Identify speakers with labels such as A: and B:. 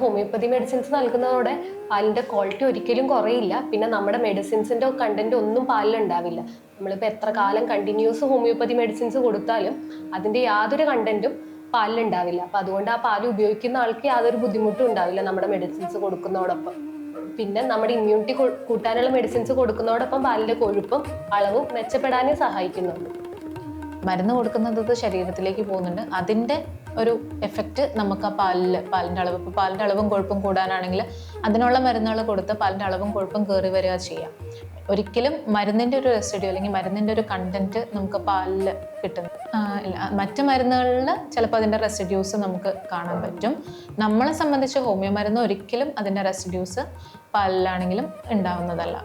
A: Homeopathy medicines നൽകുന്നതോടെ പാലിന്റെ quality ഒരിക്കലും കുറയില്ല. പിന്നെ നമ്മുടെ മെഡിസിൻസിന്റെ കണ്ടന്റ് ഒന്നും പാലിലുണ്ടാവില്ല. നമ്മളിപ്പോൾ എത്ര കാലം കണ്ടിന്യൂസ് ഹോമിയോപ്പതി മെഡിസിൻസ് കൊടുത്താലും അതിന്റെ യാതൊരു കണ്ടന്റും പാലിലുണ്ടാവില്ല. അപ്പൊ അതുകൊണ്ട് ആ പാല് ഉപയോഗിക്കുന്ന ആൾക്ക് യാതൊരു ബുദ്ധിമുട്ടും ഉണ്ടാവില്ല നമ്മുടെ മെഡിസിൻസ് കൊടുക്കുന്നതോടൊപ്പം. പിന്നെ നമ്മുടെ ഇമ്മ്യൂണിറ്റി കൂട്ടാനുള്ള മെഡിസിൻസ് കൊടുക്കുന്നതോടൊപ്പം പാലിന്റെ കൊഴുപ്പും അളവും മെച്ചപ്പെടാനേ സഹായിക്കുന്നുണ്ട്.
B: മരുന്ന് കൊടുക്കുന്നത് ശരീരത്തിലേക്ക് പോകുന്നുണ്ട്, അതിൻ്റെ ഒരു എഫക്റ്റ് നമുക്ക് ആ പാലിൻ്റെ അളവ്, ഇപ്പോൾ പാലിൻ്റെ അളവും കൊഴുപ്പും കൂടാനാണെങ്കിൽ അതിനുള്ള മരുന്നുകൾ കൊടുത്ത് പാലിൻ്റെ അളവും കൊഴുപ്പും കയറി വരിക ചെയ്യാം. ഒരിക്കലും മരുന്നിൻ്റെ ഒരു റെസിഡ്യൂ അല്ലെങ്കിൽ മരുന്നിൻ്റെ ഒരു കണ്ടന്റ് നമുക്ക് പാലിൽ കിട്ടുന്നു ഇല്ല. മറ്റ് മരുന്നുകളിൽ ചിലപ്പോൾ അതിൻ്റെ റെസിഡ്യൂസ് നമുക്ക് കാണാൻ പറ്റും. നമ്മളെ സംബന്ധിച്ച് ഹോമിയോ മരുന്ന് ഒരിക്കലും അതിൻ്റെ റെസിഡ്യൂസ് പാലിലാണെങ്കിലും ഉണ്ടാവുന്നതല്ല.